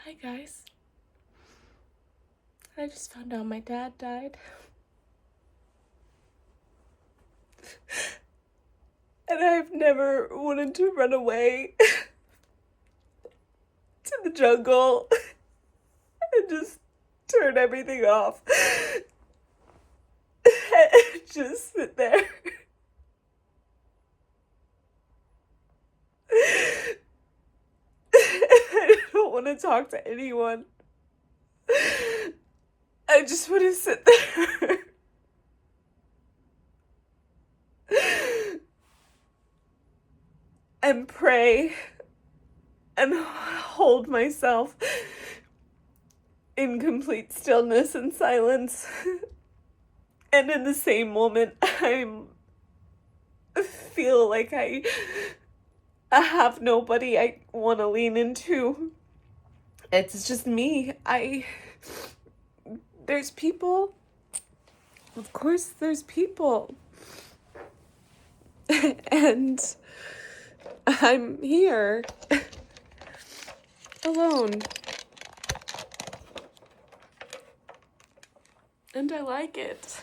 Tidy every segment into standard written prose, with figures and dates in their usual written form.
Hi guys. I just found out my dad died. And I've never wanted to run away to the jungle and just turn everything off. And just sit there. I don't want to talk to anyone. I just want to sit there. And pray and hold myself in complete stillness and silence. And in the same moment, I feel like I have nobody I want to lean into. It's just me. There's people. Of course, there's people. And I'm here alone. And I like it.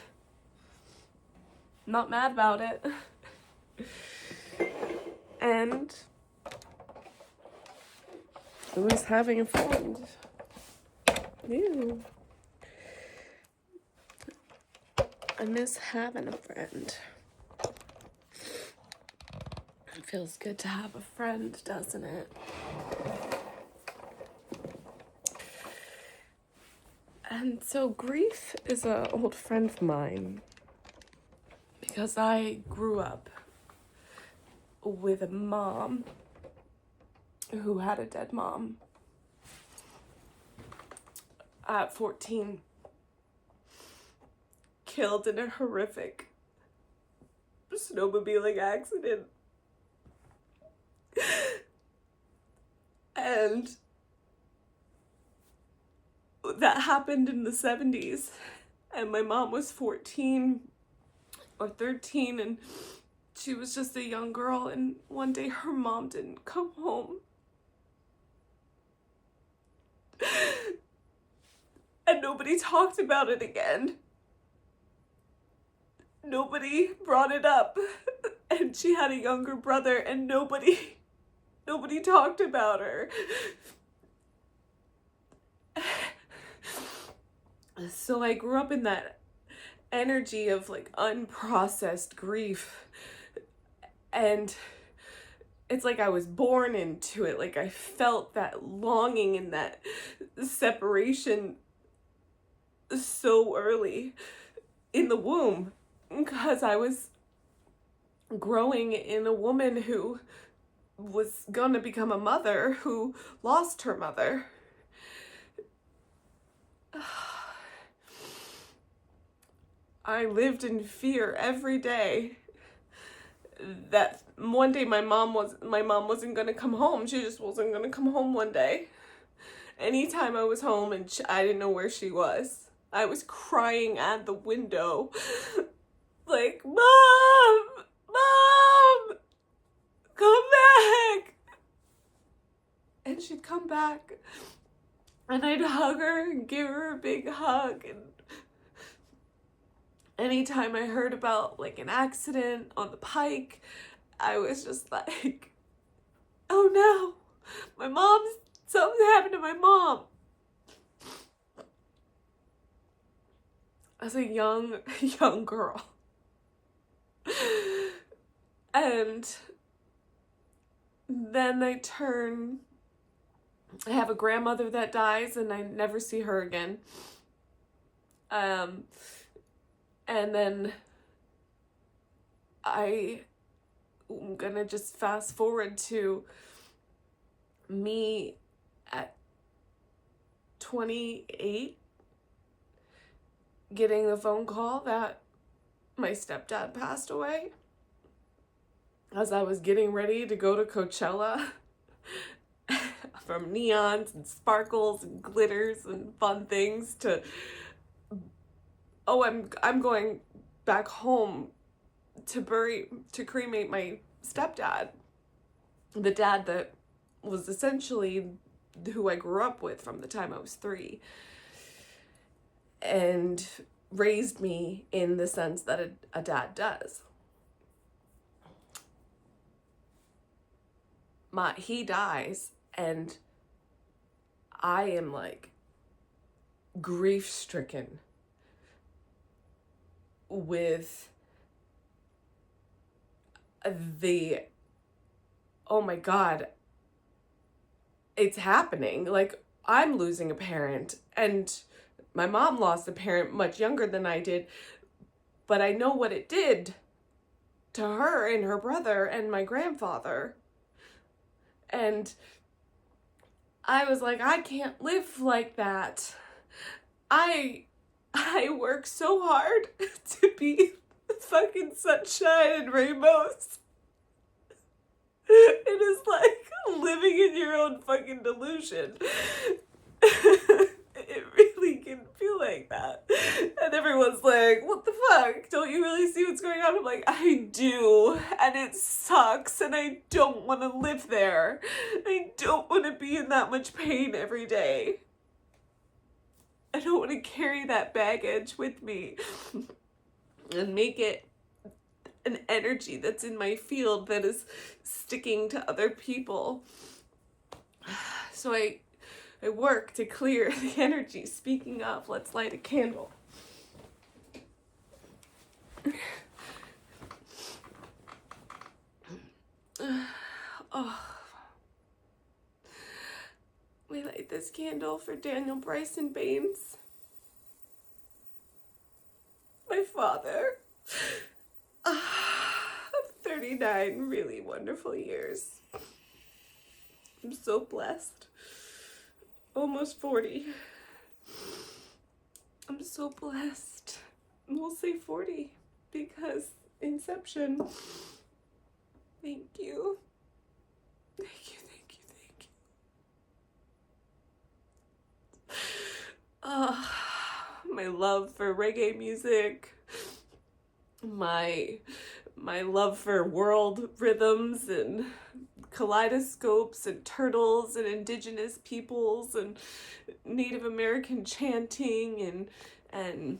Not mad about it. And I was having a friend. Ew. I miss having a friend. It feels good to have a friend, doesn't it? And so grief is an old friend of mine because I grew up with a mom who had a dead mom at 14, killed in a horrific snowmobiling accident. And that happened in the 70s, and my mom was 14 or 13, and she was just a young girl, and one day her mom didn't come home. And nobody talked about it again. Nobody brought it up. And she had a younger brother, and nobody talked about her. So I grew up in that energy of like unprocessed grief. And it's like I was born into it. Like I felt that longing and that separation so early in the womb, because I was growing in a woman who was gonna become a mother who lost her mother. I lived in fear every day that one day my mom wasn't gonna come home. She just wasn't gonna come home one day. Anytime I was home and I didn't know where she was, I was crying at the window like, Mom, come back. And she'd come back and I'd hug her and give her a big hug. And anytime I heard about like an accident on the pike, I was just like, oh no, something happened to my mom. As a young girl. And then I have a grandmother that dies and I never see her again. And then I'm gonna just fast forward to me at 28 getting a phone call that my stepdad passed away as I was getting ready to go to Coachella. From neons and sparkles and glitters and fun things to, oh, I'm going back home to cremate my stepdad, the dad that was essentially who I grew up with from the time I was 3, and raised me in the sense that a dad does. He dies, and I am like grief stricken with the, oh my God, it's happening. Like, I'm losing a parent, and my mom lost a parent much younger than I did, but I know what it did to her and her brother and my grandfather. And I was like, I can't live like that. I work so hard to be fucking sunshine and rainbows. It is like living in your own fucking delusion. It really can feel like that. And everyone's like, what the fuck? Don't you really see what's going on? I'm like, I do. And it sucks. And I don't want to live there. I don't want to be in that much pain every day. I don't want to carry that baggage with me and make it an energy that's in my field that is sticking to other people. So I work to clear the energy. Speaking of, let's light a candle. Oh. We light this candle for Daniel Bryce Beames, my father. 39 really wonderful years. I'm so blessed. Almost 40. I'm so blessed. We'll say 40 because inception. Thank you. Thank you, thank you, thank you. My love for reggae music, my love for world rhythms and kaleidoscopes and turtles and indigenous peoples and Native American chanting and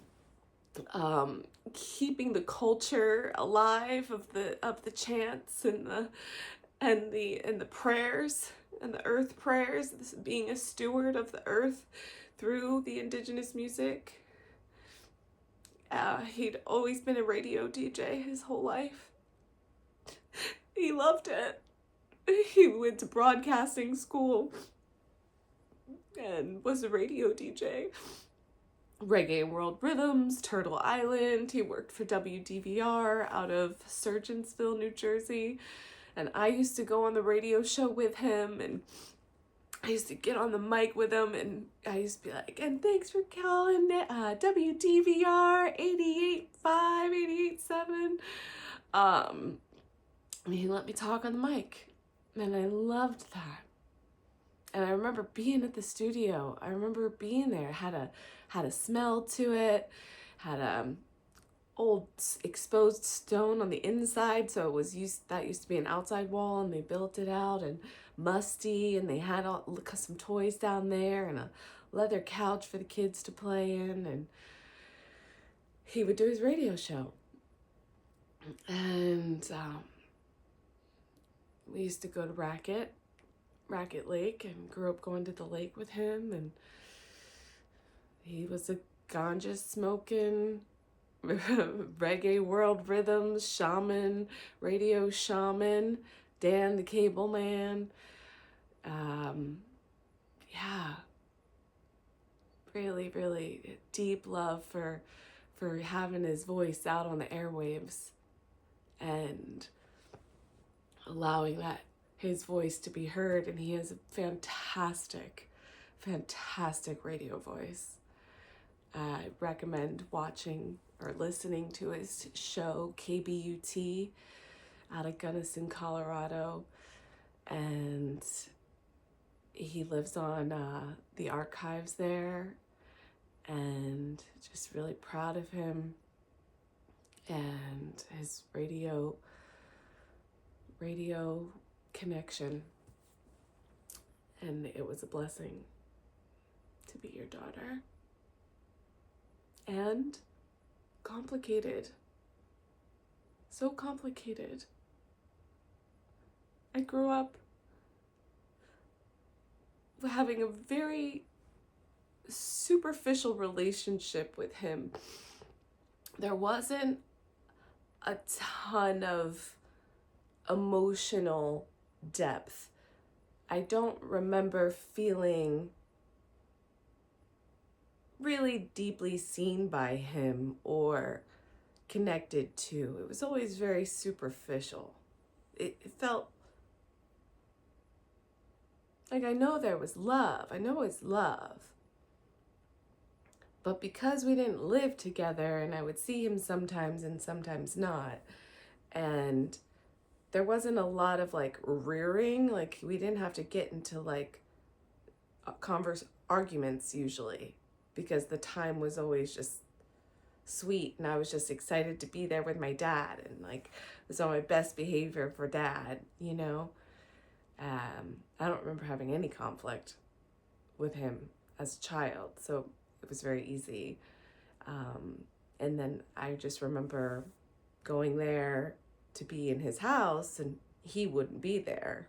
keeping the culture alive of the chants and the prayers and the earth prayers, this being a steward of the earth through the indigenous music. He'd always been a radio DJ his whole life. He loved it. He went to broadcasting school and was a radio DJ. Reggae World Rhythms, Turtle Island. He worked for WDVR out of Surgeonsville, New Jersey. And I used to go on the radio show with him, and I used to get on the mic with him, and I used to be like, and thanks for calling WDVR 88.5, 88.7. And he let me talk on the mic, and I loved that. And I remember being at the studio. I remember being there. It had a smell to it, had a old exposed stone on the inside, so that used to be an outside wall, and they built it out, and musty, and they had some toys down there and a leather couch for the kids to play in, and he would do his radio show. And we used to go to Racket Lake, and grew up going to the lake with him, and he was a ganja smoking reggae world rhythms shaman, radio shaman, Dan the Cable Man. Yeah, really, really deep love for having his voice out on the airwaves and allowing his voice to be heard. And he has a fantastic radio voice. I recommend watching or listening to his show, KBUT, out of Gunnison, Colorado. And he lives on the archives there, and just really proud of him and his radio connection. And it was a blessing to be your daughter. And complicated. So complicated. I grew up having a very superficial relationship with him. There wasn't a ton of emotional depth. I don't remember feeling really deeply seen by him or connected to. It was always very superficial. It felt like I know there was love. I know it's love. But because we didn't live together and I would see him sometimes and sometimes not, and there wasn't a lot of like rearing, like we didn't have to get into like arguments usually, because the time was always just sweet and I was just excited to be there with my dad and like was on my best behavior for dad, you know. I don't remember having any conflict with him as a child, so it was very easy. And then I just remember going there to be in his house and he wouldn't be there.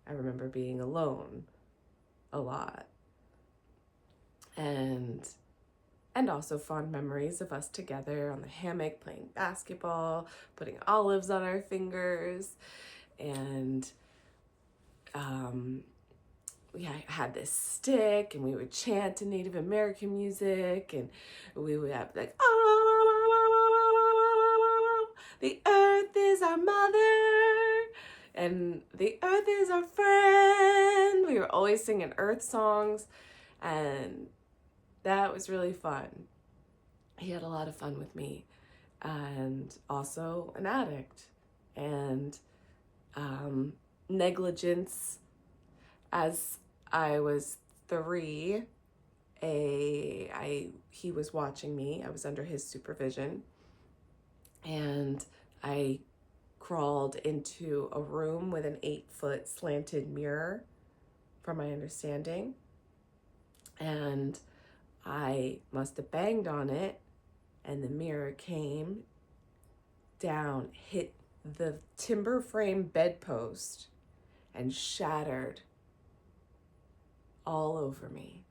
I remember being alone a lot. And also fond memories of us together on the hammock playing basketball, putting olives on our fingers, and we had this stick and we would chant to Native American music, and we would have like, the earth is our mother and the earth is our friend. We were always singing earth songs, and that was really fun. He had a lot of fun with me, and also an addict, and negligence. As I was 3, he was watching me. I was under his supervision, and I crawled into a room with an 8-foot slanted mirror, from my understanding, and I must have banged on it, and the mirror came down, hit the timber frame bedpost, and shattered all over me.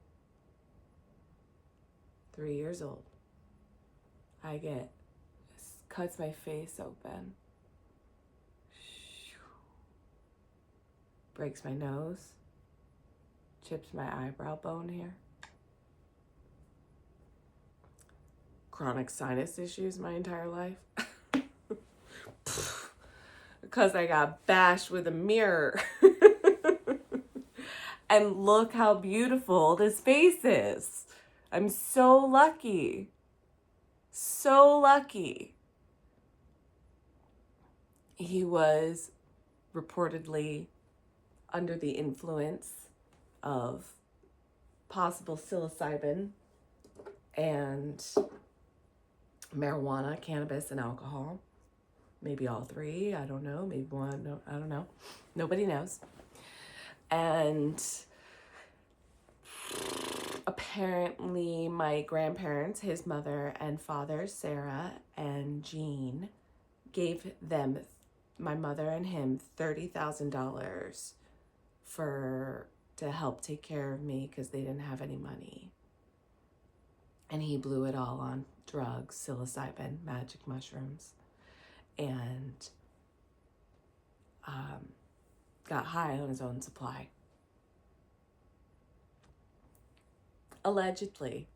3 years old. Cuts my face open. Breaks my nose. Chips my eyebrow bone here. Chronic sinus issues my entire life. Because I got bashed with a mirror. And look how beautiful this face is. I'm so lucky. So lucky. He was reportedly under the influence of possible psilocybin and marijuana, cannabis, and alcohol. Maybe all 3, I don't know. Maybe 1, no, I don't know. Nobody knows. And apparently my grandparents, his mother and father, Sarah and Jean, gave them, my mother and him, $30,000 to help take care of me because they didn't have any money. And he blew it all on drugs, psilocybin, magic mushrooms, and got high on his own supply. Allegedly.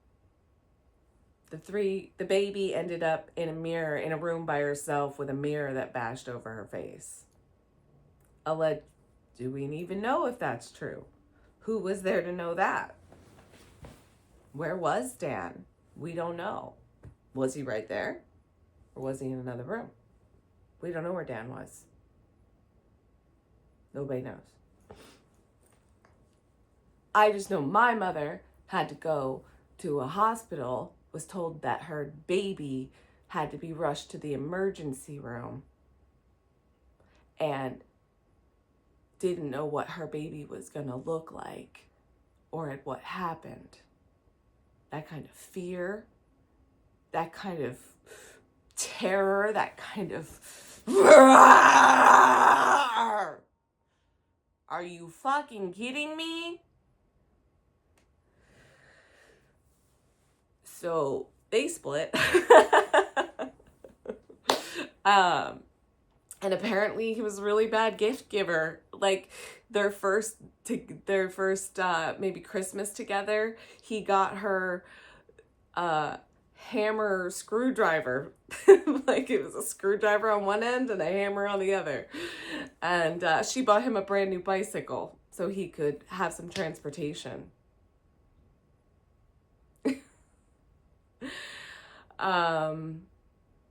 The baby ended up in a room by herself with a mirror that bashed over her face. Do we even know if that's true? Who was there to know that? Where was Dan? We don't know. Was he right there? Or was he in another room? We don't know where Dan was. Nobody knows. I just know my mother had to go to a hospital, was told that her baby had to be rushed to the emergency room, and didn't know what her baby was going to look like or at what happened. That kind of fear, that kind of terror, that kind of... Are you fucking kidding me? So they split. And apparently he was a really bad gift giver. Like their first maybe Christmas together, he got her hammer screwdriver. Like it was a screwdriver on one end and a hammer on the other. And she bought him a brand new bicycle so he could have some transportation.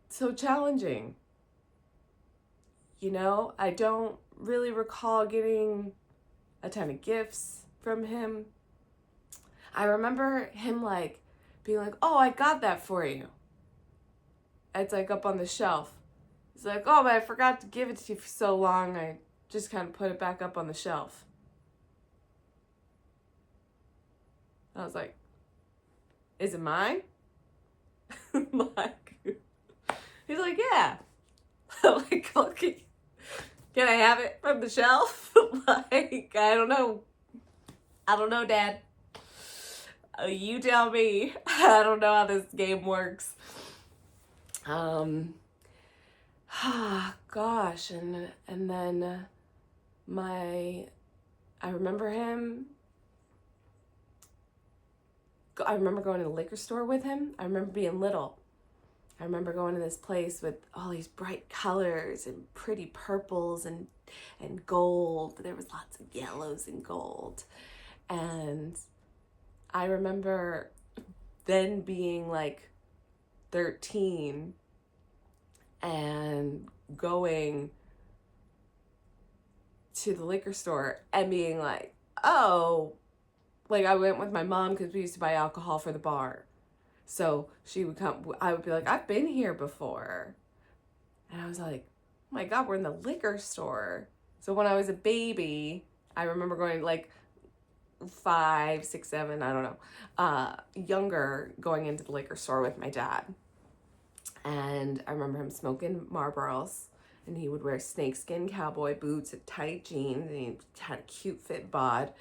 So challenging. You know, I don't really recall getting a ton of gifts from him. I remember him like being like, oh, I got that for you. It's like up on the shelf. He's like, oh, but I forgot to give it to you for so long. I just kind of put it back up on the shelf. I was like, is it mine? Like, he's like, yeah. Like, okay. Can I have it from the shelf? Like, I don't know. Dad. You tell me. I don't know how this game works. Gosh, and then I remember him. I remember going to the liquor store with him. I remember being little. I remember going to this place with all these bright colors and pretty purples and gold. There was lots of yellows and gold. And I remember then being like 13 and going to the liquor store and being like, oh, like I went with my mom because we used to buy alcohol for the bar. So she would come, I would be like, I've been here before. And I was like, oh my God, we're in the liquor store. So when I was a baby, I remember going like 5, 6, 7, I don't know, younger, going into the liquor store with my dad. And I remember him smoking Marlboros, and he would wear snakeskin cowboy boots and tight jeans, and he had a cute fit bod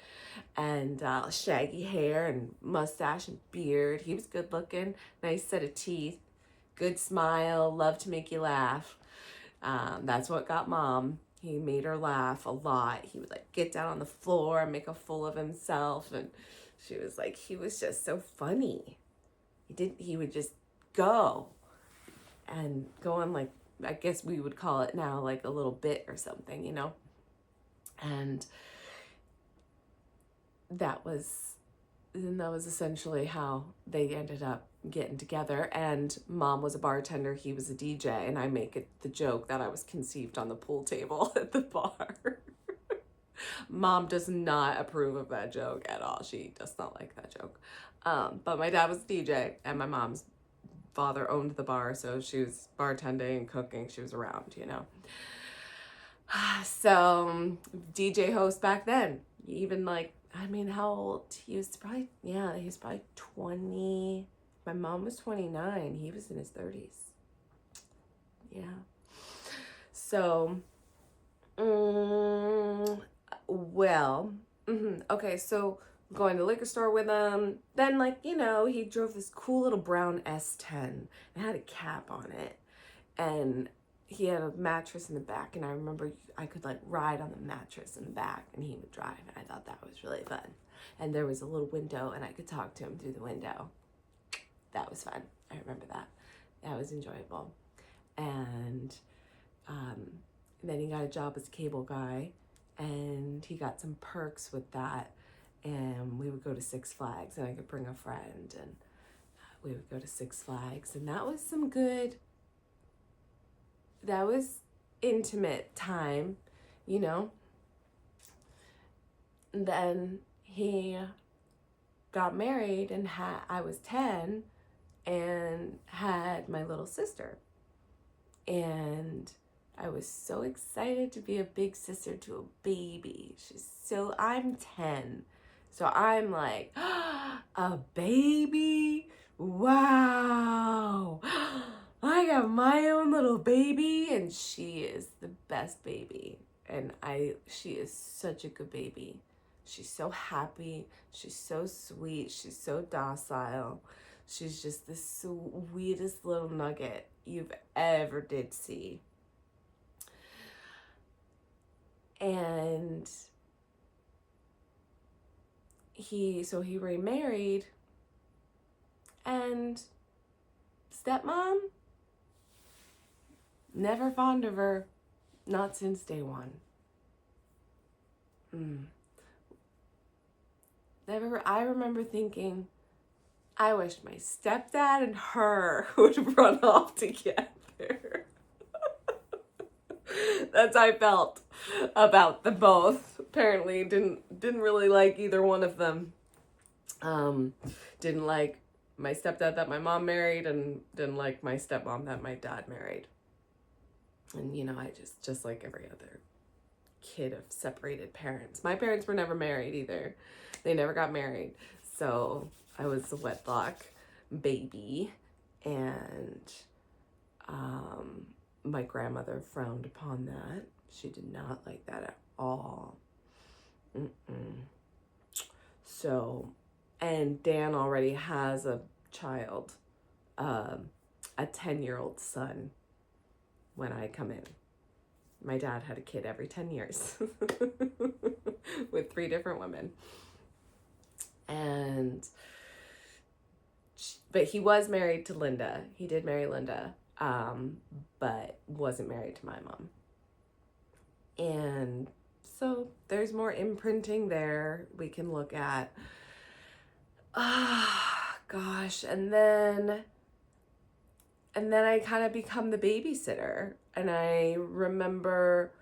and shaggy hair and mustache and beard. He was good looking, nice set of teeth, good smile, loved to make you laugh. That's what got Mom. He made her laugh a lot. He would like get down on the floor and make a fool of himself, and she was like, he was just so funny. He would just go and go on, like, I guess we would call it now like a little bit or something, you know? And that was essentially how they ended up getting together. And Mom was a bartender, he was a DJ, and I make it the joke that I was conceived on the pool table at the bar. Mom does not approve of that joke at all. She does not like that joke. But my dad was a DJ, and my mom's father owned the bar, so she was bartending and cooking. She was around, you know. So DJ host back then, even like, I mean, how old? He was probably 20. My mom was 29. He was in his 30s. Yeah. So, okay, so going to the liquor store with him. Then, like, you know, he drove this cool little brown S10. It had a cap on it. And he had a mattress in the back. And I remember I could, like, ride on the mattress in the back. And he would drive. And I thought that was really fun. And there was a little window. And I could talk to him through the window. That was fun. I remember that. That was enjoyable. And then he got a job as a cable guy. And he got some perks with that. And we would go to Six Flags, and I could bring a friend, and we would go to Six Flags, and that was intimate time, you know. And then he got married, and I was 10, and had my little sister. And I was so excited to be a big sister to a baby. I'm 10. So I'm like, a baby? Wow. I got my own little baby, and she is the best baby. And she is such a good baby. She's so happy. She's so sweet. She's so docile. She's just the sweetest little nugget you've ever did see. And he remarried, and stepmom, never fond of her, not since day one. I remember thinking, I wish my stepdad and her would run off together. That's how I felt about the both. Apparently didn't really like either one of them. Didn't like my stepdad that my mom married, and didn't like my stepmom that my dad married. And you know, I just like every other kid of separated parents. My parents were never married either. They never got married. So I was a wedlock baby, and my grandmother frowned upon that. She did not like that at all. So, and Dan already has a child, a 10-year-old son when I come in. My dad had a kid every 10 years with 3 different women. But he was married to Linda. He did marry Linda, but wasn't married to my mom. And so there's more imprinting there we can look at. Gosh. And then I kind of become the babysitter. And I remember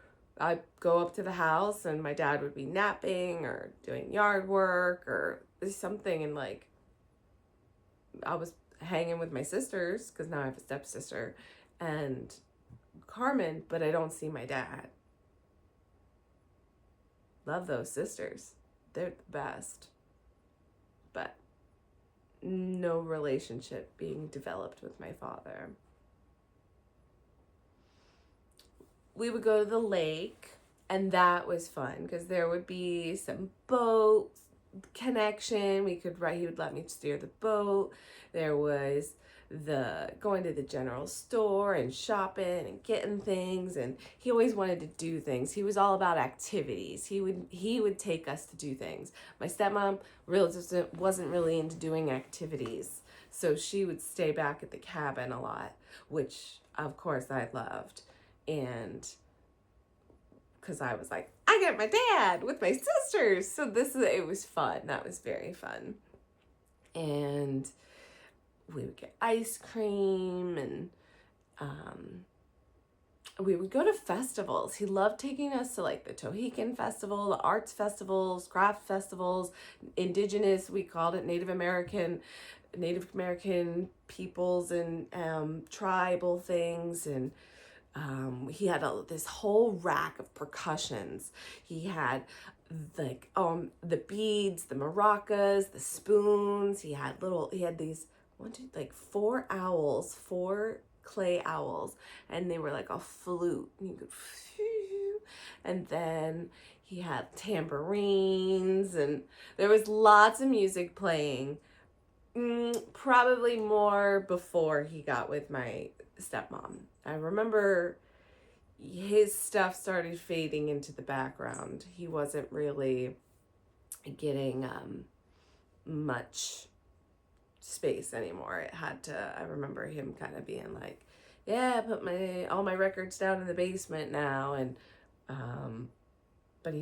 I'd go up to the house and my dad would be napping or doing yard work or something. And like, I was hanging with my sisters, because now I have a stepsister, and Carmen, but I don't see my dad. Love those sisters. They're the best. But no relationship being developed with my father. We would go to the lake, and that was fun because there would be some boat connection. He would let me steer the boat. There was the going to the general store and shopping and getting things, and he always wanted to do things. He was all about activities. He would take us to do things. My stepmom wasn't really into doing activities, so she would stay back at the cabin a lot, which of course I loved. And because I was like, I get my dad with my sisters, so it was fun. That was very fun. And we would get ice cream, and we would go to festivals. He loved taking us to like the Tohican Festival, the arts festivals, craft festivals, indigenous, we called it Native American peoples and tribal things. And he had this whole rack of percussions. He had like the beads, the maracas, the spoons. He had these 4 clay owls, and they were like a flute. And you could, and then he had tambourines, and there was lots of music playing. Probably more before he got with my stepmom. I remember his stuff started fading into the background. He wasn't really getting much space anymore. I remember him kind of being like, yeah, put all my records down in the basement now. And but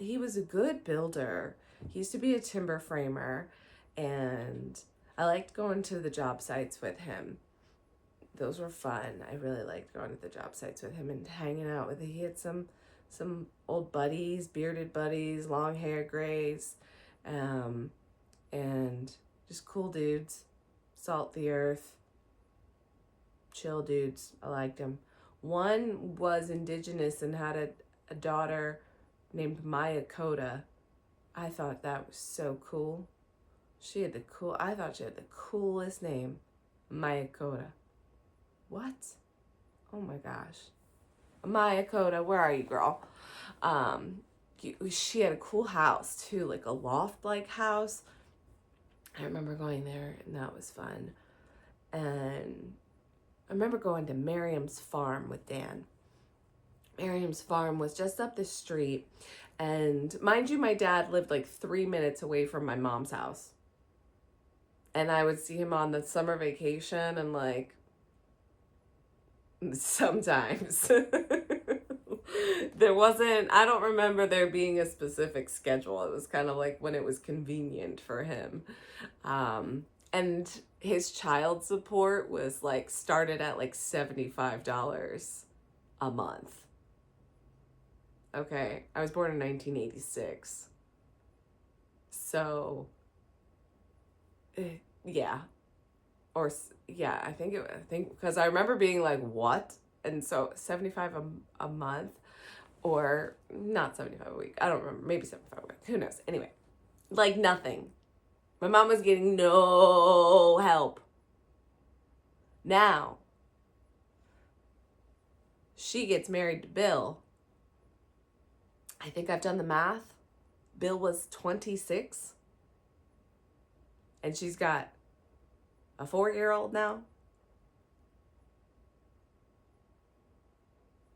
he was a good builder. He used to be a timber framer, and I liked going to the job sites with him. Those were fun. I really liked going to the job sites with him and hanging out with him. He had some old buddies, bearded buddies, long hair grays, and just cool dudes, salt the earth, chill dudes. I liked him. One was indigenous and had a daughter named Maya Coda. I thought that was so cool. I thought she had the coolest name, Maya Coda. What? Oh my gosh. Maya Coda, where are you, girl? She had a cool house too, like a loft-like house. I remember going there and that was fun. And I remember going to Miriam's farm with Dan. Miriam's farm was just up the street. And mind you, my dad lived like 3 minutes away from my mom's house. And I would see him on the summer vacation and like sometimes I don't remember there being a specific schedule. It was kind of like when it was convenient for him. And his child support was like started at like $75 a month. Okay, I was born in 1986. So, yeah. I think because I remember being like, what? And so 75 a month, or not 75 a week. I don't remember, maybe 75 a week. Who knows? Anyway, like nothing. My mom was getting no help. Now, she gets married to Bill. I think I've done the math. Bill was 26. And she's got a 4-year-old now.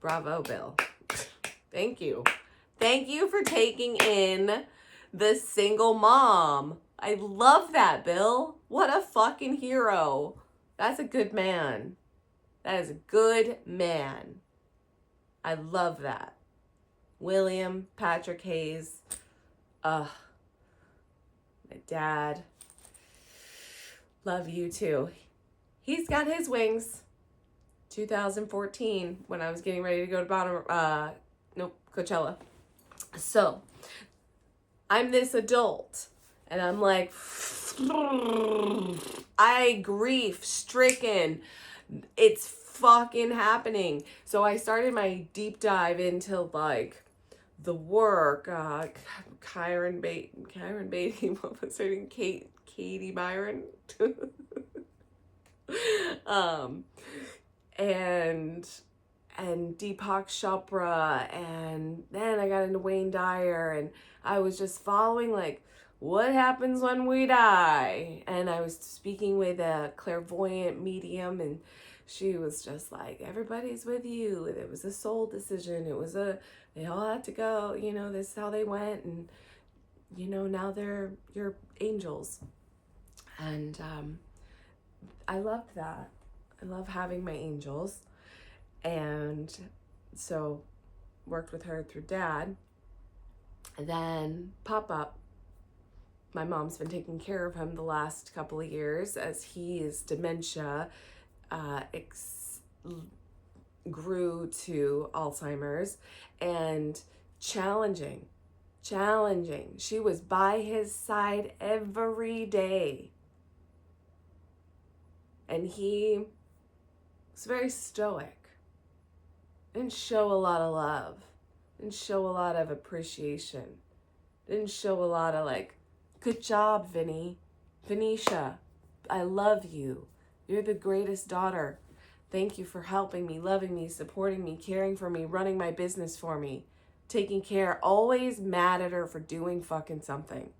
Bravo, Bill. Thank you. Thank you for taking in the single mom. I love that, Bill. What a fucking hero. That's a good man. That is a good man. I love that. William Patrick Hayes. My dad. Love you too. He's got his wings. 2014, when I was getting ready to go to Coachella. So, I'm this adult, and I'm like, grief stricken. It's fucking happening. So I started my deep dive into like the work, Kyron Beatty, what was her name? Katie Byron. and Deepak Chopra, and then I got into Wayne Dyer, and I was just following like what happens when we die, and I was speaking with a clairvoyant medium, and she was just like, everybody's with you. It was a soul decision. They all had to go, this is how they went, and now they're your angels. And I loved that. I love having my angels. And so worked with her through Dad. And then Pop-Up, my mom's been taking care of him the last couple of years as his dementia grew to Alzheimer's, and challenging. She was by his side every day. And he was very stoic. Didn't show a lot of love. Didn't show a lot of appreciation. Didn't show a lot of like, good job, Venetia. I love you. You're the greatest daughter. Thank you for helping me, loving me, supporting me, caring for me, running my business for me, taking care. Always mad at her for doing fucking something.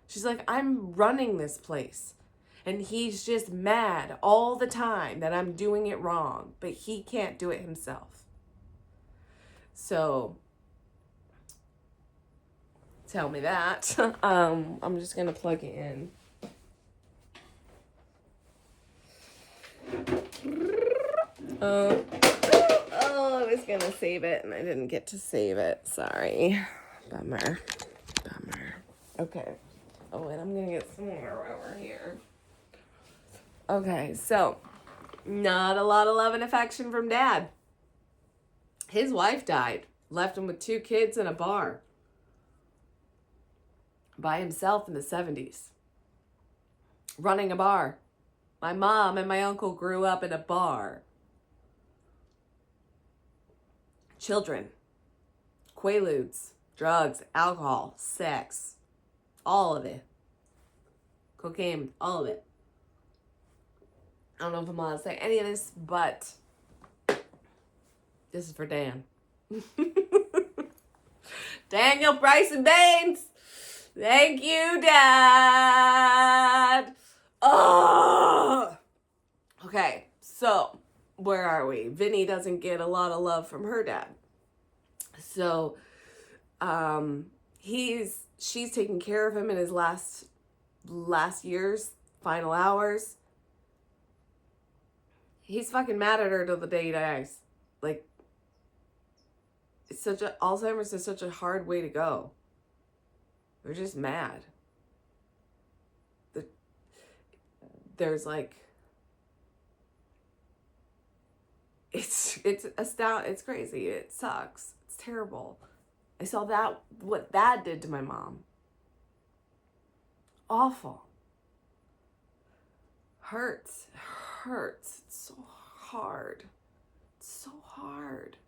She's like, I'm running this place. And he's just mad all the time that I'm doing it wrong, but he can't do it himself. So, tell me that. I'm just going to plug it in. I was going to save it and I didn't get to save it. Sorry. Bummer. Okay. Oh, and I'm going to get some more over here. Okay, so not a lot of love and affection from Dad. His wife died, left him with 2 kids in a bar by himself in the 70s, running a bar. My mom and my uncle grew up in a bar. children, quaaludes, drugs, alcohol, sex, all of it. Cocaine, all of it. I don't know if I'm allowed to say any of this, but this is for Dan. Daniel Bryce Beames. Thank you, Dad. Oh. Okay, so where are we? Vinny doesn't get a lot of love from her dad. So she's taking care of him in his last year's final hours. He's fucking mad at her till the day he dies. Like, Alzheimer's is such a hard way to go. They're just mad. There's like, it's astounding. It's crazy. It sucks. It's terrible. I saw what that did to my mom. Awful. Hurts. It's so hard. It's so hard.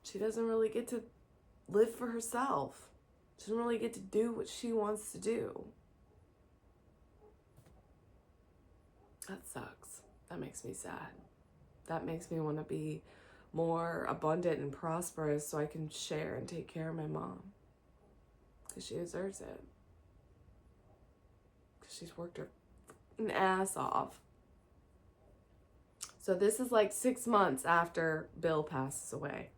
She doesn't really get to live for herself. She doesn't really get to do what she wants to do. That sucks. That makes me sad. That makes me want to be more abundant and prosperous so I can share and take care of my mom. Because she deserves it. Because she's worked her ass off. So this is like 6 months after Bill passes away.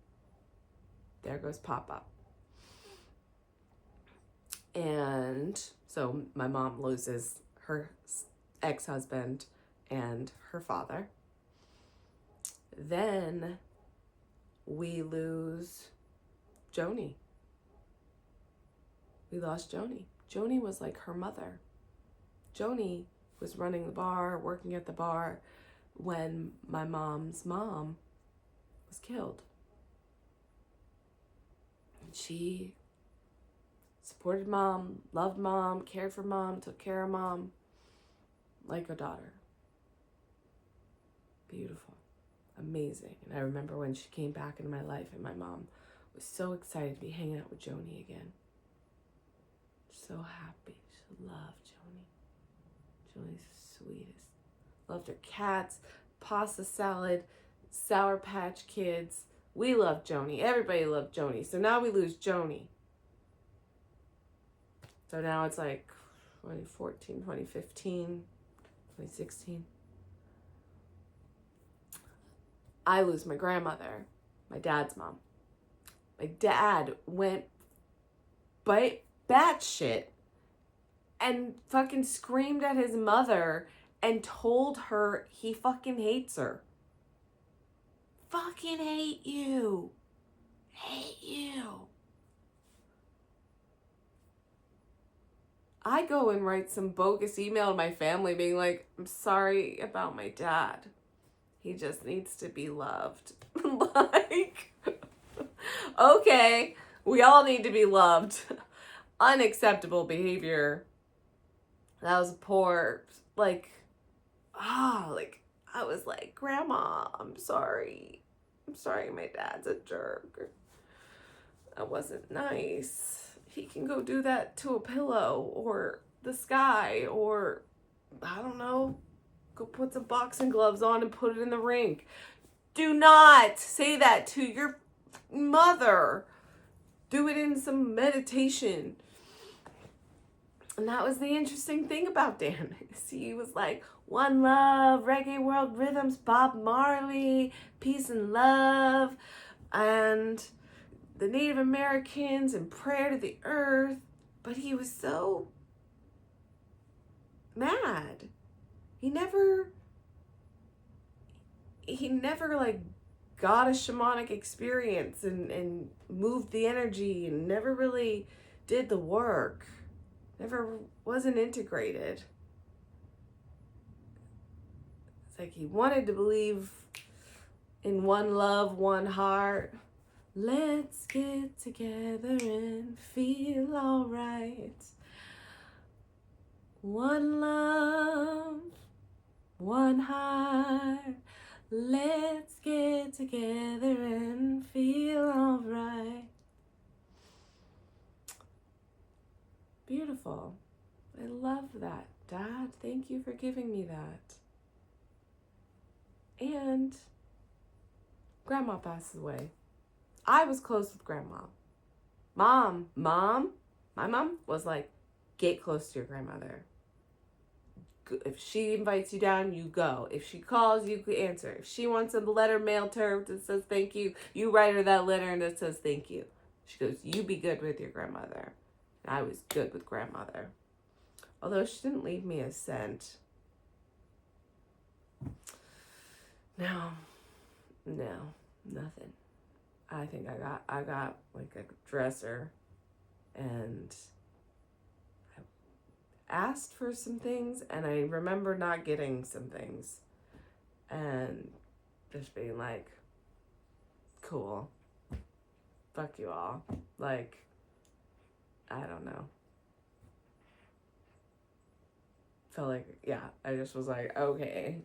There goes Papa. And so my mom loses her ex-husband and her father. Then we lose Joni. We lost Joni. Joni was like her mother. Joni was running the bar, working at the bar when my mom's mom was killed. She supported mom, loved mom, cared for mom, took care of mom like a daughter. Beautiful. Amazing. And I remember when she came back into my life and my mom was so excited to be hanging out with Joni again. So happy. She loved Joni. Joni's the sweetest. Loved her cats, pasta salad, Sour Patch Kids. We loved Joni. Everybody loved Joni. So now we lose Joni. So now it's like 2014, 2015, 2016. I lose my grandmother, my dad's mom. My dad went batshit and fucking screamed at his mother and told her he fucking hates her. Fucking hate you. Hate you. I go and write some bogus email to my family being like, I'm sorry about my dad. He just needs to be loved. Like, okay, we all need to be loved. Unacceptable behavior. That was poor, I was like, Grandma, I'm sorry. I'm sorry my dad's a jerk. That wasn't nice. He can go do that to a pillow or the sky or, I don't know, go put some boxing gloves on and put it in the rink. Do not say that to your mother. Do it in some meditation. And that was the interesting thing about Dan. He was like, one love, reggae world rhythms, Bob Marley, peace and love, and the Native Americans and prayer to the earth. But he was so mad. He never like got a shamanic experience and moved the energy and never really did the work. Never wasn't integrated. It's like he wanted to believe in one love, one heart. Let's get together and feel alright. One love, one heart. Let's get together and feel alright. Beautiful. I love that. Dad, thank you for giving me that. And Grandma passes away. I was close with Grandma. My mom was like, get close to your grandmother. If she invites you down, you go. If she calls, you answer. If she wants a letter mailed to her that says thank you, you write her that letter and it says thank you. She goes, you be good with your grandmother. And I was good with grandmother. Although she didn't leave me a cent. No, nothing. I think I got like a dresser, and I asked for some things, and I remember not getting some things, and just being like, cool, fuck you all. Like, I don't know. Felt like, yeah, I just was like, okay,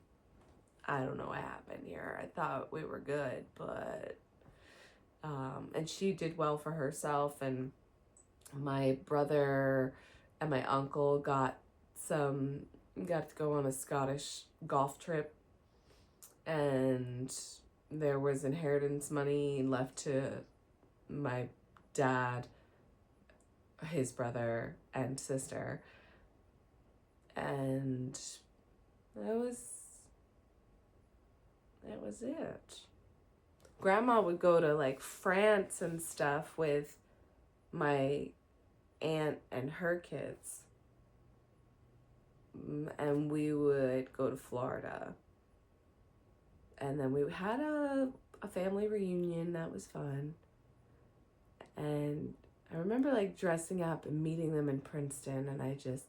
I don't know what happened here. I thought we were good, but and she did well for herself, and my brother and my uncle got to go on a Scottish golf trip, and there was inheritance money left to my dad, his brother and sister, and that was it. Grandma would go to like France and stuff with my aunt and her kids. And we would go to Florida. And then we had a family reunion that was fun. And I remember like dressing up and meeting them in Princeton, and I just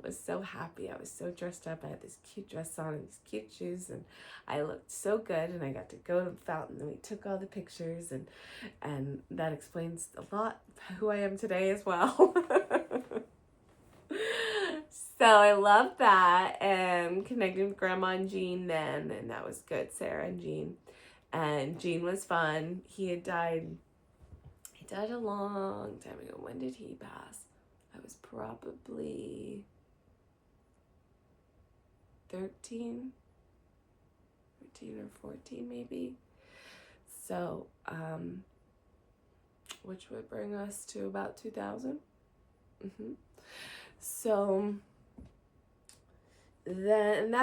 was so happy. I was so dressed up. I had this cute dress on and these cute shoes, and I looked so good, and I got to go to the fountain, and we took all the pictures, and that explains a lot who I am today as well. So I love that, and connected with Grandma and Jean then, and that was good, Sarah and Jean. And Jean was fun. He died a long time ago. When did he pass? I was probably 13 or 14 maybe. So, which would bring us to about 2000. So then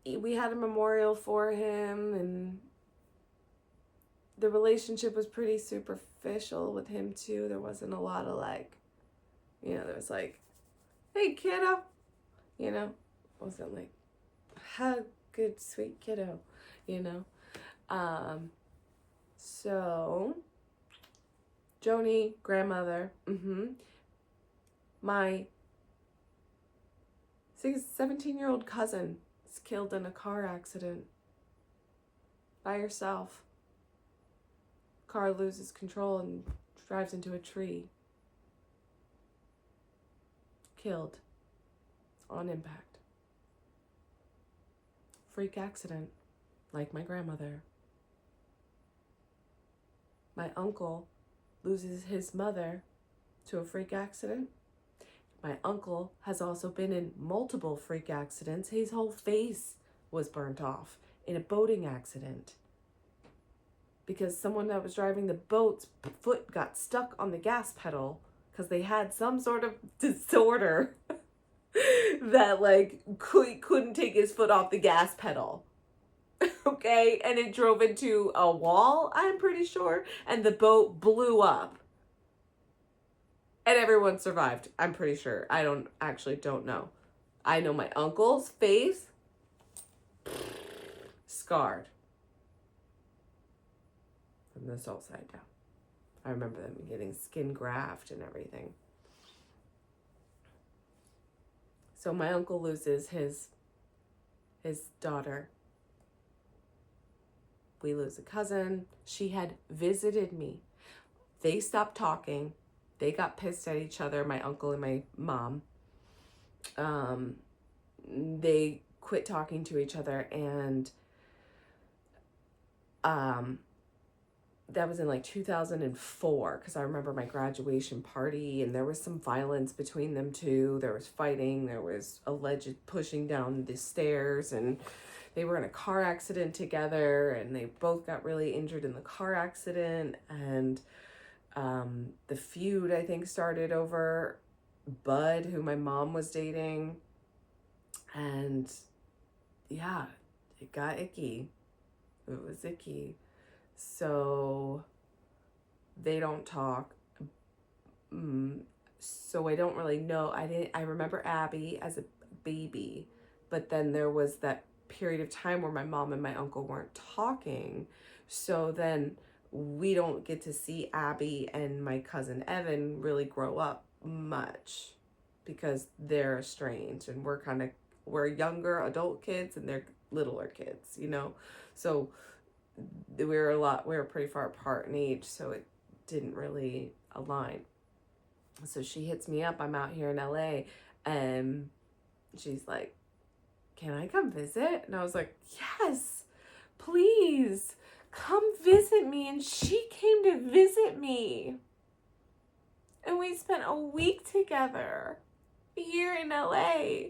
we had a memorial for him, and the relationship was pretty superficial with him too. There wasn't a lot of like, there was like, hey kiddo, wasn't like, how good, sweet kiddo, so Joni, grandmother, my 17-year-old cousin is killed in a car accident by herself. Car loses control and drives into a tree. Killed on impact. Freak accident, like my grandmother. My uncle loses his mother to a freak accident. My uncle has also been in multiple freak accidents. His whole face was burnt off in a boating accident, because someone that was driving the boat's foot got stuck on the gas pedal because they had some sort of disorder that like couldn't take his foot off the gas pedal. Okay, and it drove into a wall, I'm pretty sure, and the boat blew up. And everyone survived, I'm pretty sure. I don't know. I know my uncle's face scarred from this whole side down. I remember them getting skin graft and everything. So my uncle loses his daughter. We lose a cousin. She had visited me. They stopped talking. They got pissed at each other, my uncle and my mom. They quit talking to each other, and Um, that was in like 2004, because I remember my graduation party, and there was some violence between them two. There was fighting, there was alleged pushing down the stairs, and they were in a car accident together, and they both got really injured in the car accident. And the feud, I think, started over Bud, who my mom was dating. And yeah, it got icky. It was icky. So they don't talk. So I don't really know. I remember Abby as a baby, but then there was that period of time where my mom and my uncle weren't talking. So then we don't get to see Abby and my cousin Evan really grow up much, because they're estranged, and we're younger adult kids and they're littler kids, you know? So we were pretty far apart in age, so it didn't really align. So she hits me up. I'm out here in LA, and she's like, can I come visit? And I was like, yes, please come visit me. And she came to visit me, and we spent a week together here in LA.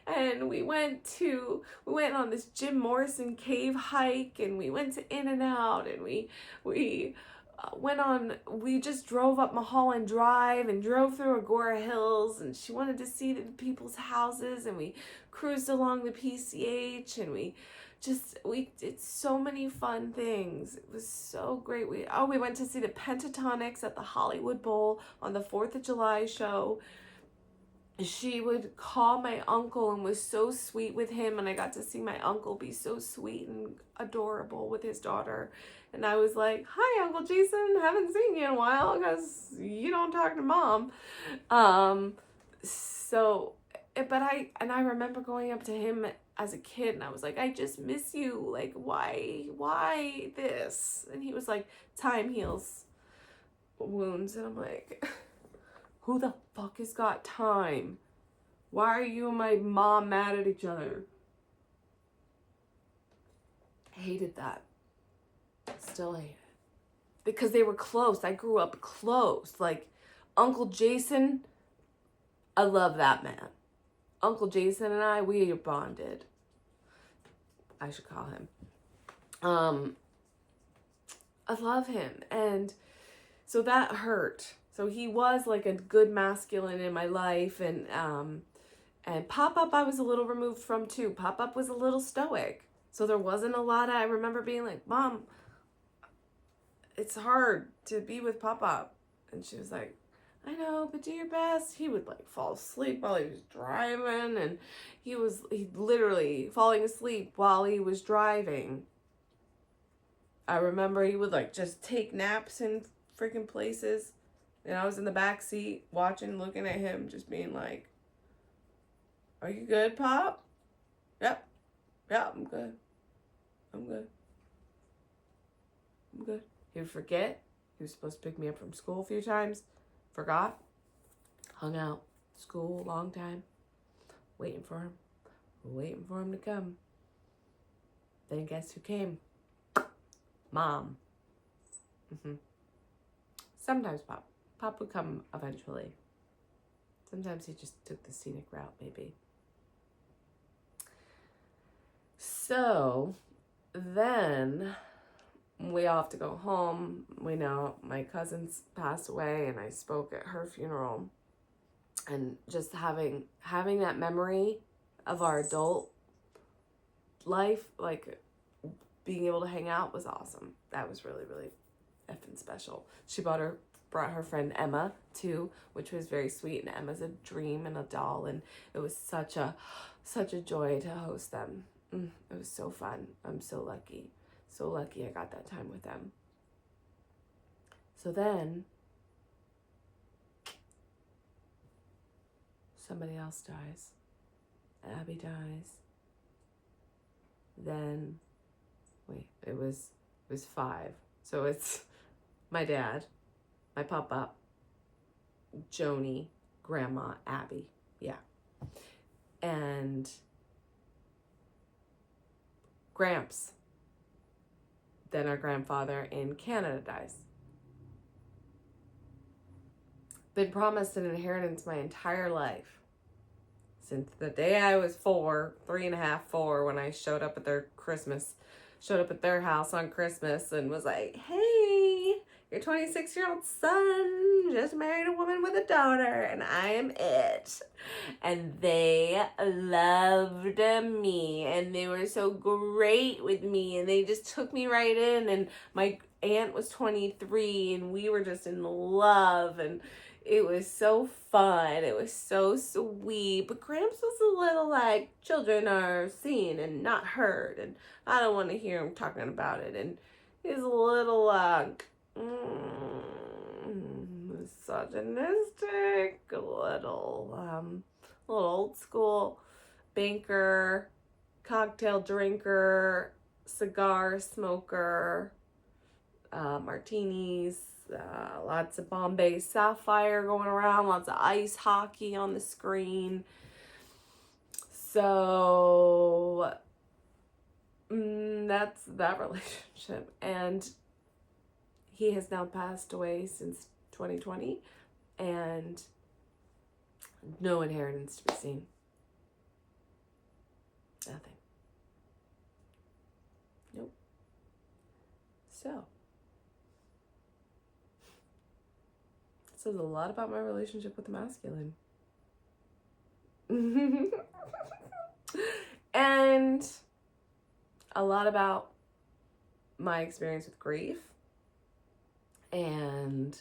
And we went on this Jim Morrison cave hike, and we went to In-N-Out, and we just drove up Mulholland Drive and drove through Agora Hills, and she wanted to see the people's houses, and we cruised along the PCH, and we did so many fun things. It was so great. We went to see the Pentatonics at the Hollywood Bowl on the 4th of July show. She would call my uncle and was so sweet with him, and I got to see my uncle be so sweet and adorable with his daughter. And I was like, hi, Uncle Jason, haven't seen you in a while because you don't talk to Mom. But I remember going up to him as a kid, and I was like, I just miss you. Like, why this? And he was like, time heals wounds. And I'm like, who the fuck has got time? Why are you and my mom mad at each other? I hated that. Still hate it. Because they were close. I grew up close. Like, Uncle Jason, I love that man. Uncle Jason and I, we are bonded. I should call him. I love him. And so that hurt. So he was like a good masculine in my life, and Pop-Up I was a little removed from too. Pop-Up was a little stoic. So there wasn't a lot I remember being like, Mom, it's hard to be with Pop-Up. And she was like, I know, but do your best. He would like fall asleep while he was driving, and he literally falling asleep while he was driving. I remember he would like just take naps in freaking places. And I was in the back seat watching, looking at him, just being like, are you good, Pop? Yep. Yeah, I'm good. I'm good. I'm good. He would forget. He was supposed to pick me up from school a few times. Forgot. Hung out. School a long time. Waiting for him. Waiting for him to come. Then guess who came? Mom. Sometimes Pop. Pop would come eventually. Sometimes he just took the scenic route, maybe. So then we all have to go home. We know my cousin's passed away, and I spoke at her funeral. And just having that memory of our adult life, like being able to hang out, was awesome. That was really, really effing special. She brought her friend Emma too, which was very sweet, and Emma's a dream and a doll, and it was such a joy to host them. It was so fun. I'm so lucky I got that time with them. So then somebody else dies. Abby dies. Then it was 5. So it's my dad, my papa, Joni, Grandma, Abby. Yeah. And Gramps. then our grandfather in Canada dies. Been promised an inheritance my entire life. Since the day I was 4, 3.5, 4, when I showed up at their house on Christmas and was like, hey, your 26-year-old son just married a woman with a daughter, and I am it. And they loved me, and they were so great with me, and they just took me right in, and my aunt was 23, and we were just in love, and it was so fun. It was so sweet. But Gramps was a little like, children are seen and not heard, and I don't want to hear him talking about it. And he's a little misogynistic, a little old school banker, cocktail drinker, cigar smoker, martinis, lots of Bombay Sapphire going around, lots of ice hockey on the screen. So that's that relationship. And he has now passed away since 2020, and no inheritance to be seen. Nothing. Nope. So, it says a lot about my relationship with the masculine. And a lot about my experience with grief. And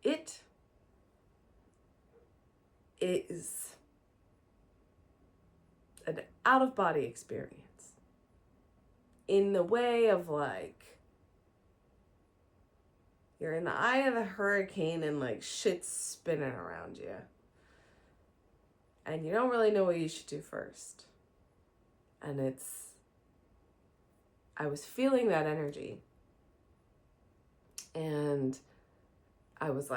it is an out-of-body experience in the way of like, you're in the eye of the hurricane and like shit's spinning around you. And you don't really know what you should do first. And I was feeling that energy. And I was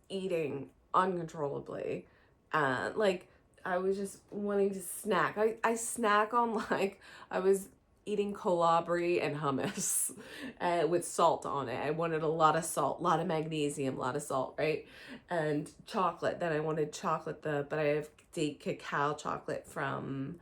eating uncontrollably. Like, I was just wanting to snack. I snack on, like, I was eating kolabre and hummus with salt on it. I wanted a lot of salt, a lot of magnesium, a lot of salt, right? And chocolate. Then I wanted chocolate, but I have deep cacao chocolate from